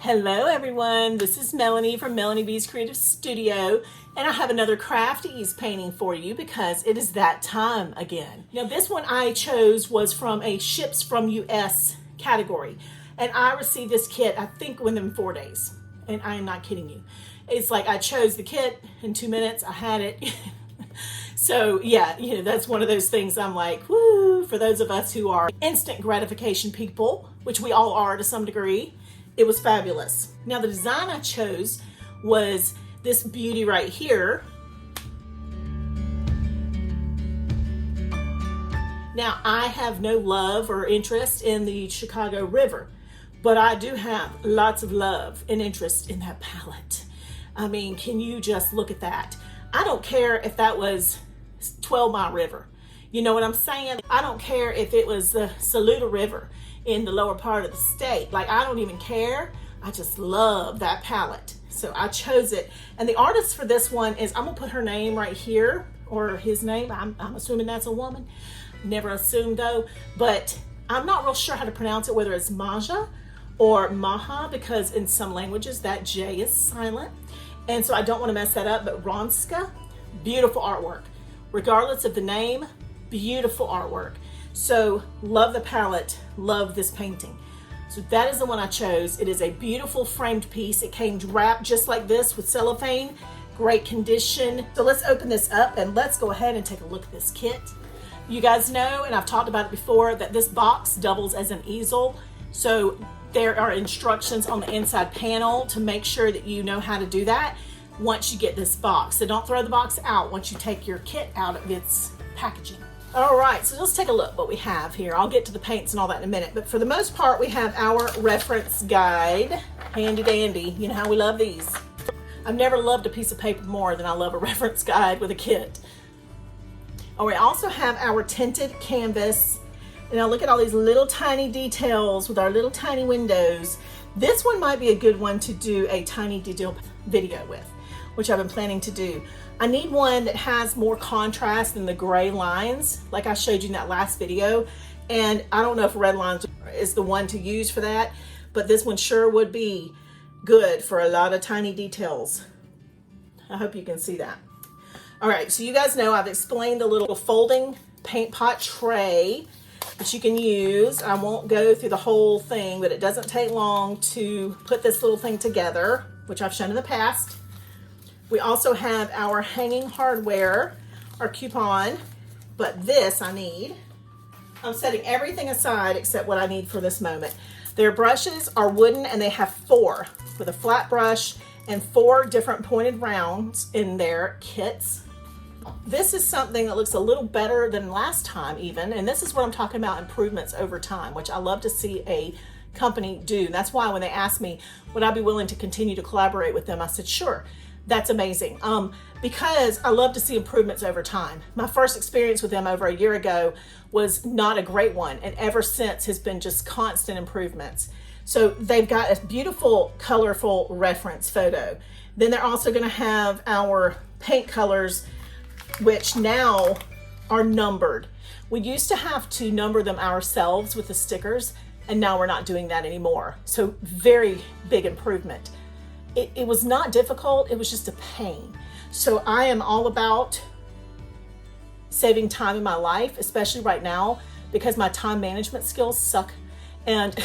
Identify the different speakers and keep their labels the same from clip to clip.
Speaker 1: Hello everyone, this is Melanie from MELANIE'S Creative Studio, and I have another Craft Ease painting for you because it is that time again. Now this one I chose was from a Ships from US category, and I received this kit I think within 4 days, and I am not kidding you. It's like I chose the kit in 2 minutes, I had it. So yeah, that's one of those things I'm like, woo, for those of us who are instant gratification people, which we all are to some degree. It was fabulous. Now the design I chose was this beauty right here. Now I have no love or interest in the Chicago River, but I do have lots of love and interest in that palette. I mean, can you just look at that? I don't care if that was 12 Mile River. You know what I'm saying? I don't care if it was the Saluda River in the lower part of the state. Like, I don't even care. I just love that palette. So I chose it. And the artist for this one is, I'm gonna put her name right here, or his name. I'm assuming that's a woman. Never assumed though. But I'm not real sure how to pronounce it, whether it's Maja or Maja, because in some languages that J is silent. And so I don't want to mess that up, but Rothka, beautiful artwork. Regardless of the name, beautiful artwork. So love the palette, love this painting. So that is the one I chose. It is a beautiful framed piece. It came wrapped just like this with cellophane, great condition. So let's open this up and let's go ahead and take a look at this kit. You guys know, and I've talked about it before, that this box doubles as an easel. So there are instructions on the inside panel to make sure that you know how to do that once you get this box. So don't throw the box out once you take your kit out of its packaging. All right, so let's take a look what we have here. I'll get to the paints and all that in a minute, but for the most part, we have our reference guide. Handy dandy, you know how we love these. I've never loved a piece of paper more than I love a reference guide with a kit. Oh, we also have our tinted canvas. And now look at all these little tiny details with our little tiny windows. This one might be a good one to do a tiny detail video with, which I've been planning to do. I need one that has more contrast than the gray lines, like I showed you in that last video. And I don't know if red lines is the one to use for that, but this one sure would be good for a lot of tiny details. I hope you can see that. All right, so you guys know I've explained the little folding paint pot tray that you can use. I won't go through the whole thing, but it doesn't take long to put this little thing together, which I've shown in the past. We also have our hanging hardware, our coupon, but this I need. I'm setting everything aside except what I need for this moment. Their brushes are wooden and they have 4 with a flat brush and 4 different pointed rounds in their kits. This is something that looks a little better than last time even, and this is what I'm talking about, improvements over time, which I love to see a company do. And that's why when they asked me, would I be willing to continue to collaborate with them, I said, sure. That's amazing, because I love to see improvements over time. My first experience with them over a year ago was not a great one, and ever since has been just constant improvements. So they've got a beautiful, colorful reference photo. Then they're also gonna have our paint colors, which now are numbered. We used to have to number them ourselves with the stickers, and now we're not doing that anymore. So very big improvement. It was not difficult, it was just a pain. So I am all about saving time in my life, especially right now, because my time management skills suck. And,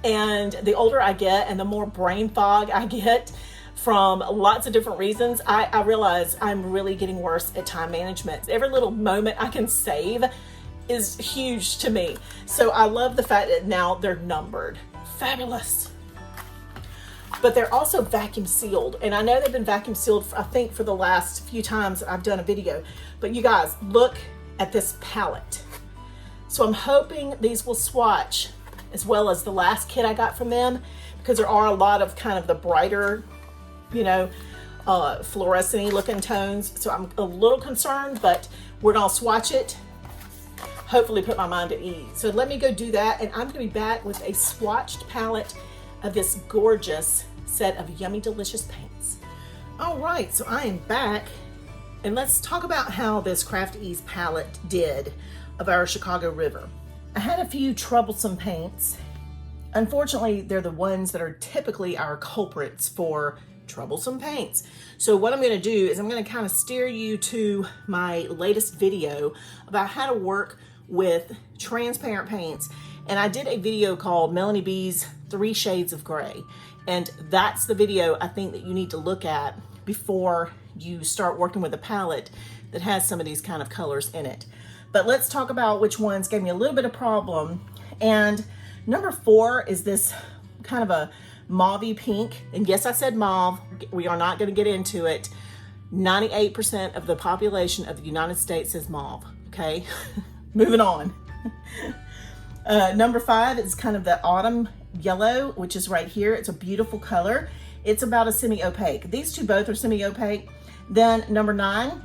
Speaker 1: and the older I get and the more brain fog I get from lots of different reasons, I realize I'm really getting worse at time management. Every little moment I can save is huge to me. So I love the fact that now they're numbered. Fabulous. But they're also vacuum sealed. And I know they've been vacuum sealed, I think, for the last few times I've done a video. But you guys, look at this palette. So I'm hoping these will swatch as well as the last kit I got from them, because there are a lot of kind of the brighter, fluorescent-y looking tones. So I'm a little concerned, but we're gonna swatch it. Hopefully put my mind at ease. So let me go do that, and I'm gonna be back with a swatched palette of this gorgeous set of yummy, delicious paints. All right, so I am back, and let's talk about how this Craft Ease palette did of our Chicago River. I had a few troublesome paints unfortunately, they're the ones that are typically our culprits for troublesome paints. So what I'm going to do is I'm going to kind of steer you to my latest video about how to work with transparent paints. And I did a video called MELANIE'S 3 Shades of Gray. And that's the video I think that you need to look at before you start working with a palette that has some of these kind of colors in it. But let's talk about which ones gave me a little bit of problem. And number 4 is this kind of a mauve-y pink. And yes, I said mauve. We are not going to get into it. 98% of the population of the United States is mauve. Okay, moving on. Number 5 is kind of the autumn yellow, which is right here. It's a beautiful color. It's about a semi-opaque. These two both are semi-opaque. Then number 9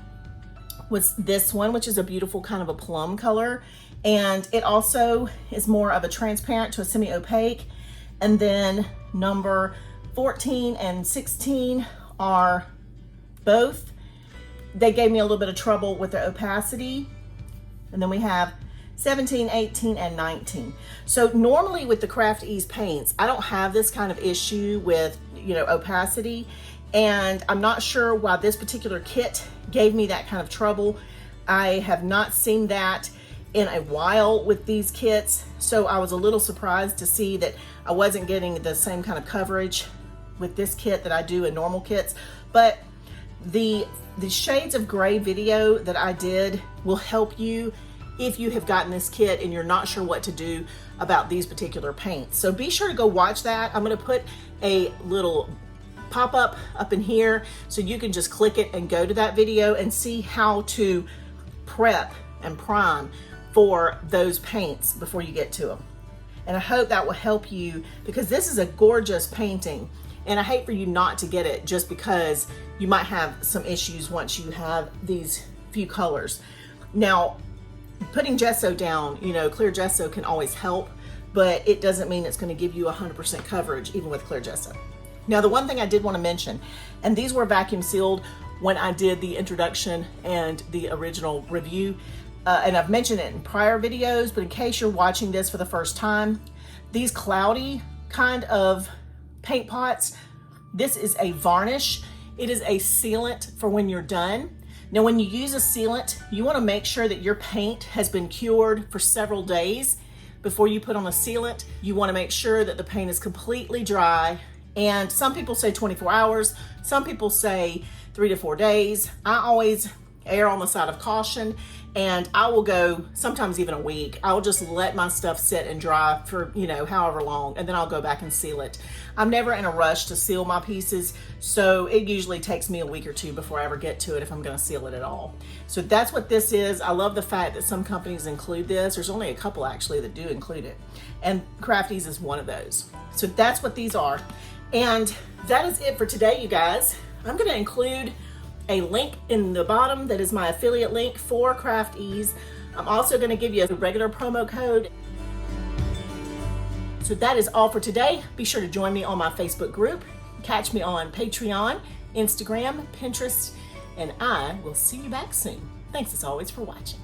Speaker 1: was this one, which is a beautiful kind of a plum color. And it also is more of a transparent to a semi-opaque. And then number 14 and 16 are both. They gave me a little bit of trouble with the opacity. And then we have 17, 18, and 19. So normally with the Craft Ease paints, I don't have this kind of issue with, opacity. And I'm not sure why this particular kit gave me that kind of trouble. I have not seen that in a while with these kits. So I was a little surprised to see that I wasn't getting the same kind of coverage with this kit that I do in normal kits. But the Shades of Gray video that I did will help you if you have gotten this kit and you're not sure what to do about these particular paints. So be sure to go watch that. I'm going to put a little pop-up up in here so you can just click it and go to that video and see how to prep and prime for those paints before you get to them. And I hope that will help you, because this is a gorgeous painting and I hate for you not to get it just because you might have some issues once you have these few colors. Now, putting gesso down, clear gesso can always help, but it doesn't mean it's going to give you 100% coverage even with clear gesso. Now, the one thing I did want to mention, and these were vacuum sealed when I did the introduction and the original review, and I've mentioned it in prior videos, but in case you're watching this for the first time, these cloudy kind of paint pots, this is a varnish. It is a sealant for when you're done. Now, when you use a sealant, you want to make sure that your paint has been cured for several days before you put on a sealant. You want to make sure that the paint is completely dry. And some people say 24 hours. Some people say 3 to 4 days. I always err on the side of caution, and I will go sometimes even a week. I will just let my stuff sit and dry for, however long, and then I'll go back and seal it. I'm never in a rush to seal my pieces, so it usually takes me a week or 2 before I ever get to it if I'm going to seal it at all. So that's what this is. I love the fact that some companies include this. There's only a couple actually that do include it, and Craft Ease is one of those. So that's what these are. And that is it for today, you guys. I'm going to include a link in the bottom that is my affiliate link for Craft Ease. I'm also going to give you a regular promo code. So that is all for today. Be sure to join me on my Facebook group. Catch me on Patreon, Instagram, Pinterest, and I will see you back soon. Thanks as always for watching.